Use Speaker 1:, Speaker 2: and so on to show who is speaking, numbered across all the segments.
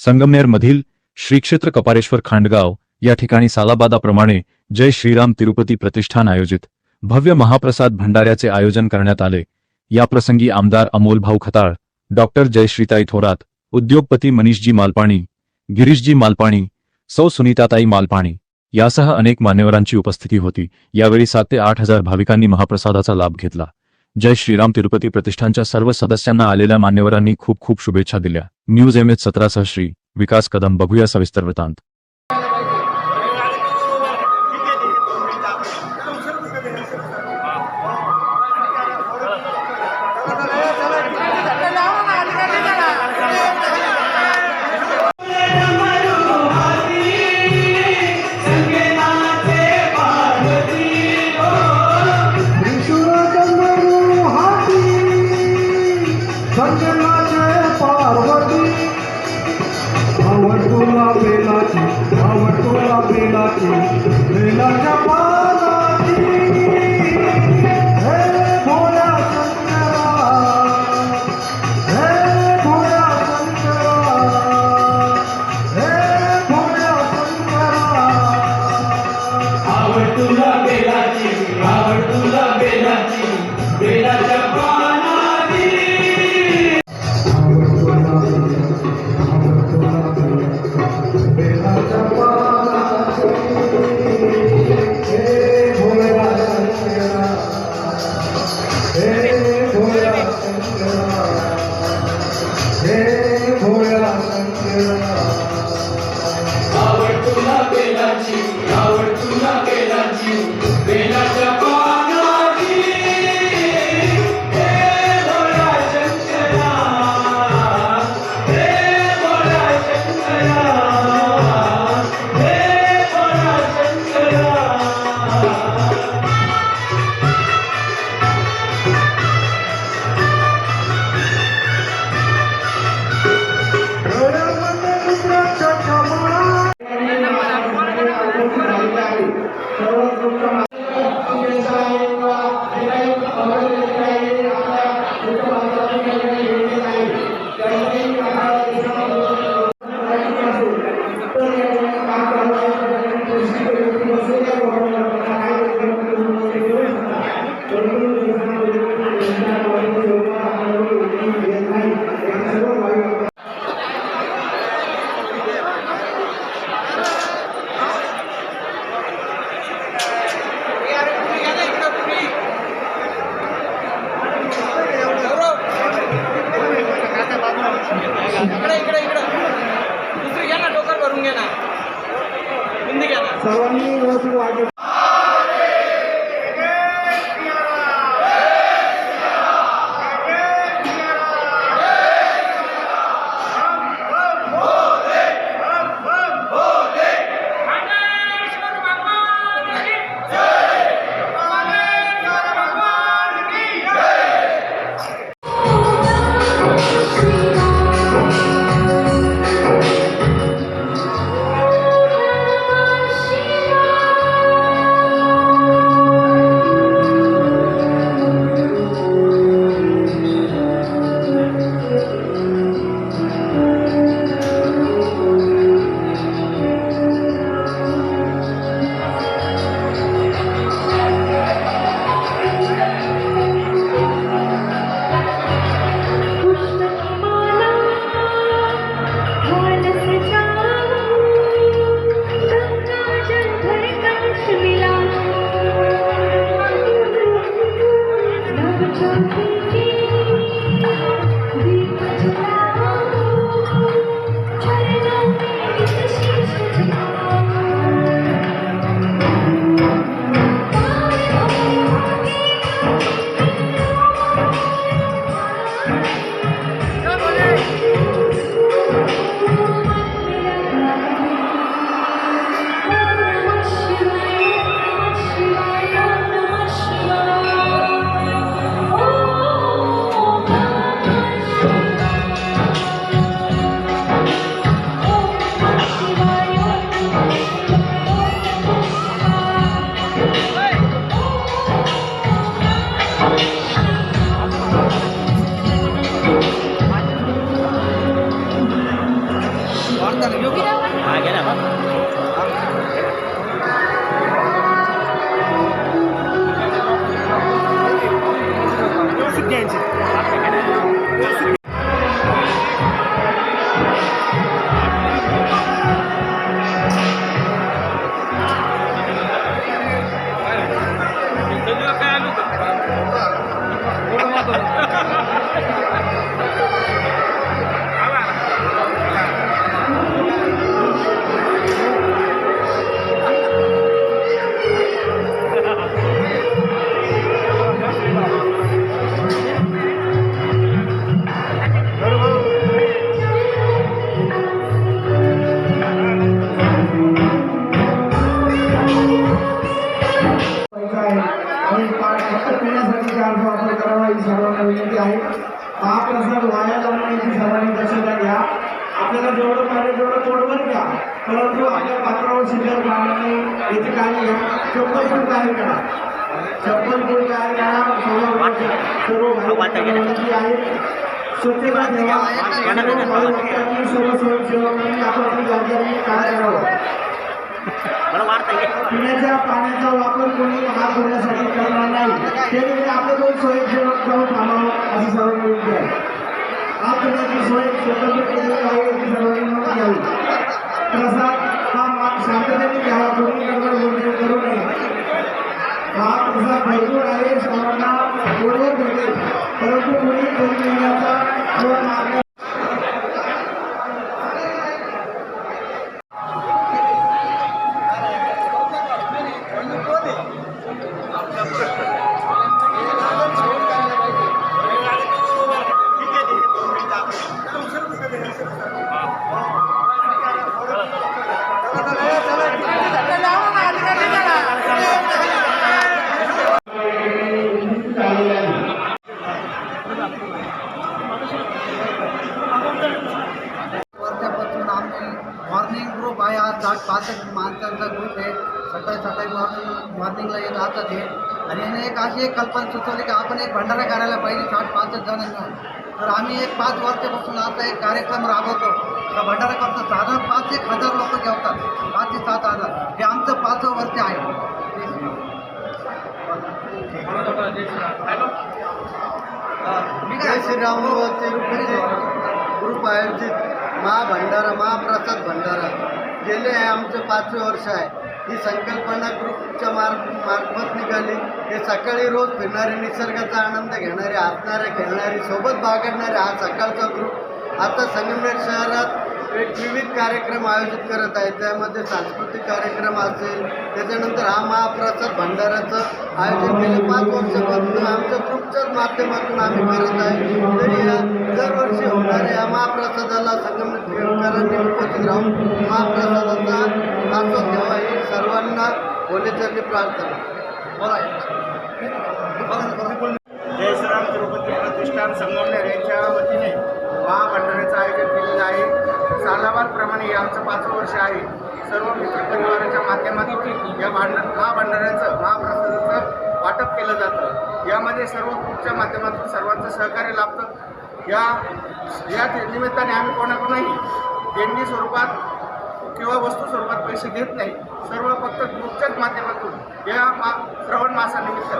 Speaker 1: संगमनेर मधील श्री क्षेत्र कपारेश्वर खांडगाव या ठिकाणी सालाबादाप्रमाणे जय श्रीराम तिरुपती प्रतिष्ठान आयोजित भव्य महाप्रसाद भंडाऱ्याचे आयोजन करण्यात आले। या प्रसंगी आमदार अमोलभाऊ खताळ, डॉक्टर जयश्रीताई थोरात, उद्योगपती मनीषजी मालपाणी, गिरीशजी मालपाणी, सौ सुनीताताई मालपाणी यासह अनेक मान्यवरांची उपस्थिती होती। यावेळी 7 ते 8 हजार भाविकांनी महाप्रसादाचा लाभ घेतला। जय श्रीराम तिरुपती प्रतिष्ठानच्या सर्व सदस्यांना आलेल्या मान्यवरांनी खूप खूप शुभेच्छा दिल्या। न्यूज MH17 सह श्री विकास कदम। बघूया सविस्तर वृत्तांत।
Speaker 2: पार्वती महाप्रसाद वाया जाऊ नये याची सर्वांनी दक्षता घ्या. आपल्याला जेवढं पाहिजे तेवढं पोटभर घ्या, परंतु आपल्या पात्रावर शिल्लक राहणे याची काळजी घ्या. चप्पल पण तयार करा, चप्पल पण तयार करा. सर्व भाविकांची आहे, स्वच्छता ठेवा. सर्व भक्तांनी सर्व स्वयंसेवकांनी आपापली जबाबदारी काय करावं. पिण्याच्या पाण्याचा वापर कोणी हात धुण्यासाठी करणार नाही. ते देखील आपले दोन स्वयंसेवक जाऊन थांबावं अशी सर्व विनंती आहे. हात धुण्याची सोय स्वतंत्र केलेली आहे याची सर्वांनी नोंद घ्यावी. प्रसाद हा शांततेने घ्यावा, कोणी गडबड गोंधळ करू नये. हा प्रसाद भरपूर आहे, सर्वांना बरोबर भेटेल, परंतु कोणी कोणी महिन्याचा किंवा मागण्या
Speaker 3: वर्षापासून आम्ही मॉर्निंग ग्रुप आहे. आज 60-65 माणसांचा ग्रुप आहे. सकाळी मॉर्निंगला येत राहतात हे. आणि याने एक अशी एक कल्पना सुचवली की आपण एक भंडारा करायला पाहिजे 60-65 जण मिळून. तर आम्ही एक 5 वर्षापासून आता एक कार्यक्रम राबवतो. तर भंडारा करतो. साधारण 5-1000 लोक जेवतात, 5 ते 7,000. हे आमचं 5वं वर्ष आहे. जय श्रीराम तिरुपती ग्रुप आयोजित महाभंडारा, महाप्रसाद भंडारा गेले आहे आमचं 5वे वर्ष आहे. ही संकल्पना ग्रुपच्या मार्फत निघाली. हे सकाळी रोज फिरणारे, निसर्गाचा आनंद घेणारे, हसणारे, खेळणारे, सोबत बागडणारे हा सकाळचा ग्रुप आता संगमनेर शहरात एक विविध कार्यक्रम आयोजित करत आहे. त्यामध्ये सांस्कृतिक कार्यक्रम असेल, त्याच्यानंतर हा महाप्रसाद भंडाराचं आयोजन गेले 5 वर्षापासून आमच्या ग्रुपच्याच माध्यमातून आम्ही करत आहे. तरी या दरवर्षी होणाऱ्या या महाप्रसादाला संगमनेरकरांनी उपस्थित राहून महाप्रसादाचा आस्वाद घ्यावा ही सर्वांना बोलण्याची प्रार्थना.
Speaker 2: जय श्रीराम तिरुपती प्रतिष्ठान संगमनेर यांच्या वतीने महाभंडाऱ्याचं आयोजन केलेलं आहे. सालाबादप्रमाणे हे आमचं 5वं वर्ष आहे. सर्व मित्रपरिवाराच्या माध्यमातून या महाभंडाऱ्याचं, महाप्रसादाचं वाटप केलं जातं. यामध्ये सर्व ग्रुपच्या माध्यमातून सर्वांचं सहकार्य लाभतं. या निमित्ताने आम्ही कोणाकडूनही देणगी स्वरूपात किंवा वस्तू स्वरूपात पैसे घेत नाही. सर्व फक्त ग्रुपच्याच माध्यमातून या श्रावण मासानिमित्त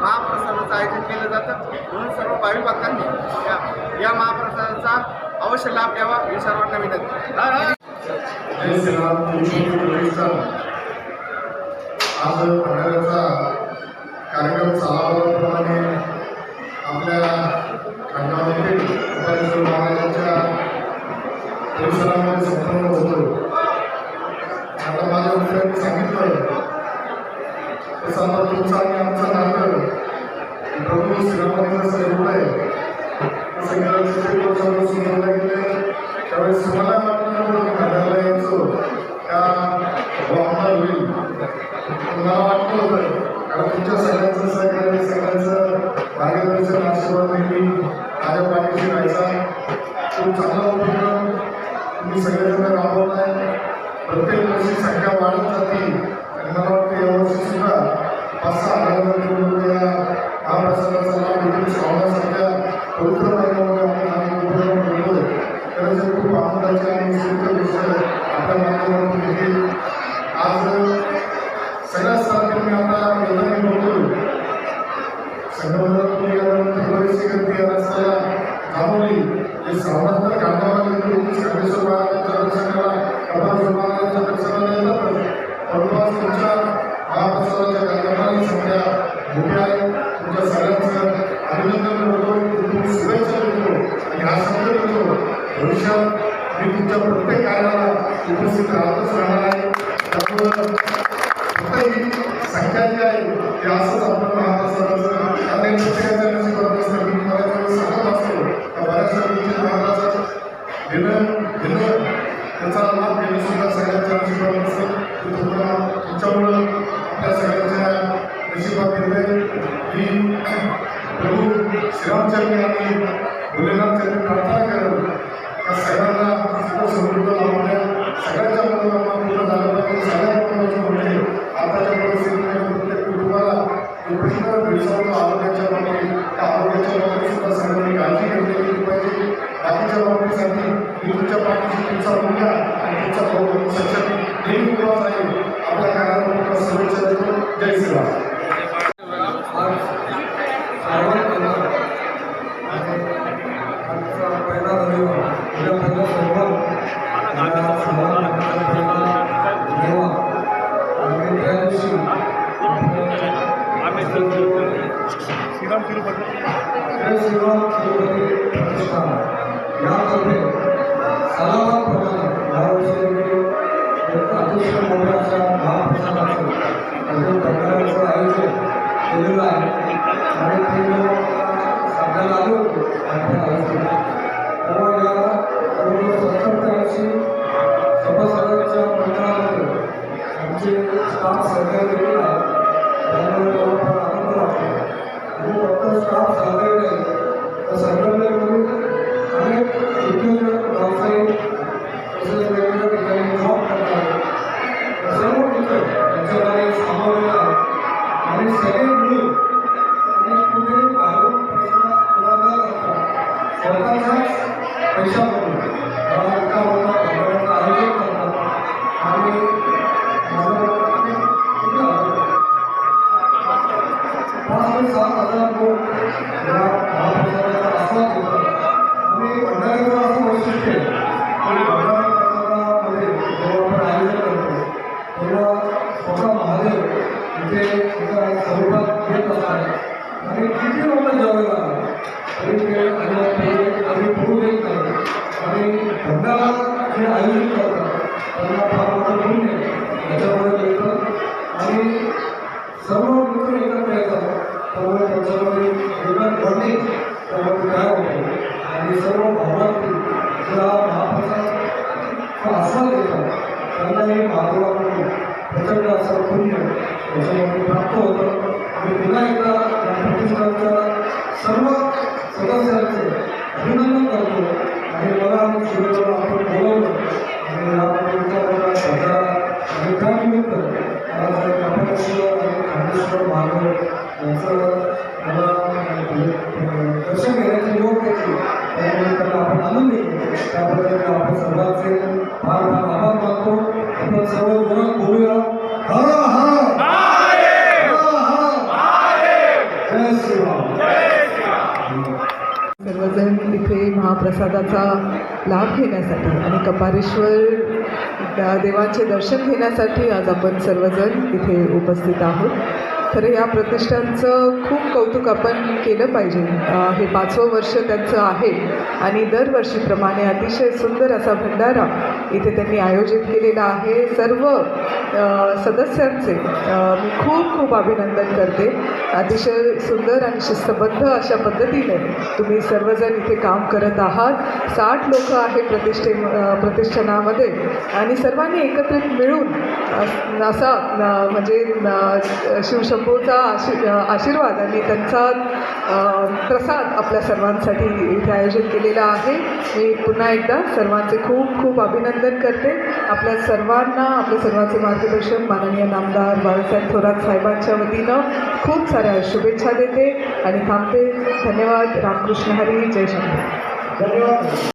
Speaker 2: महाप्रसादाचं आयोजन केलं जातं. म्हणून सर्व भाविक भक्तांनी या महाप्रसादाचा अवश्य लाभ घ्यावा ही सर्वांना विनंती.
Speaker 4: जय श्रीराम आज भंडाऱ्याचा कार्यक्रम सालाबादप्रमाणे आपल्या खंडावरील उपराष्ट्र महाराजांच्या परिसरामध्ये संपन्न होतो. आता माझ्या मित्रांनी सांगितलं तसं आता तुमचं आणि आमचं नातं प्रभू श्रीरामाचं स्वरूप आहे. तसं गेल्या 3 वर्षापासून सुंदरला गेले त्यावेळेस मला घाटायला यायचो त्या वाहनात होईल मला वाटलं होतं. कारण तुमच्या सगळ्यांचं सहकार्य, सगळ्यांचं मार्गदर्शन, आशीर्वाद नेहमी माझ्या पाठीशी राहायचा. खूप चांगला उपक्रम तुम्ही सगळेजण राबवत आहे. प्रत्येक वर्षी संख्या वाढत जाते आणि मला वाटतं यावर्षी सुद्धा 5-6 हजार महाप्रसादाचा लाभ देखील श्रावणासारख्या पवित्र महिन्यामध्ये आपण उपक्रम करतोय. खरंच खूप आनंदाची आणि सुखद गोष्ट आपल्या माध्यमातून देखील आज सगळ्याच तारखेला मी आता मैदानी बघतोय. संगमनेरात गेल्यानंतर बरेचसे मोठ्या तुमच्या सगळ्यांचं अभिनंदन करतो, खूप शुभेच्छा देतो आणि हा शब्द देतो भविष्यात मी तुमच्या प्रत्येक कार्याला उपस्थित राहतच राहणार आहे. त्यामुळं फक्त ही संख्या जी आहे ती असंच आपण महाराष्ट्राचं कारण प्रत्येकाच्या नशिबात असतं. मी बऱ्याच वेळेस सांगत असतो का बऱ्याचशा गोष्टी महाराष्ट्राचं घेणं त्याचा लाभ घेणं सुद्धा सगळ्यांच्या नशिबात नसतं. ते तुम्हाला तुमच्यामुळं आपल्या सगळ्यांच्या नशिबात येते. ही प्रभू श्रीरामचंद्र आणि भोलेनाथचंद्र प्रार्थना करेल का सगळ्यांना सुख समृद्ध लाभू द्या. सगळ्यांच्या मनोकामना पूर्ण झाल्या पाहिजे. सगळ्यात महत्त्वाचं म्हणजे आताच्या परिस्थितीमध्ये प्रत्येक कुटुंबाला जो प्रश्न भेडसावतो आरोग्याच्या बाबतीत त्या आरोग्याच्या बाबतीत सुद्धा सगळ्यांनी काळजी घेतली गेली पाहिजे. बाकीच्या बाबतीसाठी मी तुमच्या पाठीशी तुमचा मुलगा आणि तुमचा भाऊ सक्षम नेहमी उभाच आहे. आपल्या कार्याला शुभेच्छा देतो. जय श्रीराम.
Speaker 2: श्रीराम तिरुपती
Speaker 3: प्रतिष्ठान यातर्फे सालाबादप्रमाणे यावर्षी एक अतिशय मोठ्या महाप्रसादाचं प्रकाराचं आयोजन केलेलं आहे आणि ते सध्याला आलो होतो तेव्हा या 70 ते 80 सभासदांच्या मंडळामध्ये आमचे स्टाफ सहकार्य केलेला आहे. त्यामुळे मला फार आनंद वाटतो आणि फक्त स्टाफ सहकार्य नाही तर संघटनेमधील अनेक उद्योजक व्यावसायिक तसेच वेगवेगळ्या ठिकाणी जॉब करतात सर्व मित्र यांच्याद्वारे सामावलेलं आहे आणि सगळे मिळून आणि कुठे बाहेरून पैसा न करता स्वतःच्याच पैशामधून हा इतका मोठा भंडाऱ्याचं आयोजन करतात आणि पाच ते 7,000 लोक या महाप्रसादाचा आस्वाद घेतात आणि भंडाऱ्याचं असं वैशिष्ट्य आहे की भंडारा प्रसादामध्ये जेव्हा आपण आयोजन करतो तेव्हा स्वतः महादेव इथे एका स्वरूपात येत असतात आणि किती लोक जेवायला आले तरी ते आम्ही पडू देत नाही आणि भंडारा जे आयोजित करतात त्यांना फार मोठं पुण्य याच्यामध्ये मिळतं आणि सर्व मित्र एकत्र येतात. त्यामुळे त्याच्यामध्ये वेगळं बॉन्डिंग त्यामध्ये तयार होतो आणि सर्व भावार्थी ज्या महाप्रसादाचा आस्वाद घेतात त्यांनाही महादेवाकडून प्रचंड असं पुण्य याच्यामध्ये प्राप्त होतं. आणि पुन्हा एकदा या प्रतिष्ठानच्या सर्व सदस्यांचे अभिनंदन करतो आणि मला आणि सुरेशला आपण बोलवलं आणि या सध्या आणि त्यानिमित्त कपालेश्वर आणि खांडेश्वर महादेव यांचं मला दर्शन घेण्याची योग घेतली. त्यामुळे त्यांना आपण आणून घेतली. त्याबद्दल आपण सर्वांचे फार फार आभार मानतो. आपण सर्व जोरात बोलूया. हर हर जय श्रीराम.
Speaker 5: सर्वजण तिथे महाप्रसादाचा लाभ घेण्यासाठी आणि कपालेश्वर देवाचे दर्शन घेण्यासाठी आज आपण सर्वजण इथे उपस्थित आहोत. खरं या प्रतिष्ठानचं खूप कौतुक आपण केलं पाहिजे. हे 5वं वर्ष त्यांचं आहे आणि दरवर्षीप्रमाणे अतिशय सुंदर असा भंडारा इथे त्यांनी आयोजित केलेला आहे. सर्व सदस्यांचे मी खूप खूप अभिनंदन करते. अतिशय सुंदर आणि शिस्तबद्ध अशा पद्धतीने तुम्ही सर्वजण इथे काम करत आहात. 60 लोक आहे प्रतिष्ठानामध्ये आणि सर्वांनी एकत्रित मिळून असा म्हणजे शिवशंभूचा आशीर्वाद आणि त्यांचा प्रसाद आपल्या सर्वांसाठी इथे आयोजित केलेला आहे. मी पुन्हा एकदा सर्वांचे खूप खूप अभिनंदन करते. आपल्या सर्वांचे मार्गदर्शन माननीय नामदार बाळासाहेब थोरात साहेबांच्या वतीनं खूप साऱ्या शुभेच्छा देते आणि थांबते. धन्यवाद. रामकृष्ण हरी. जय शंकर.
Speaker 3: धन्यवाद.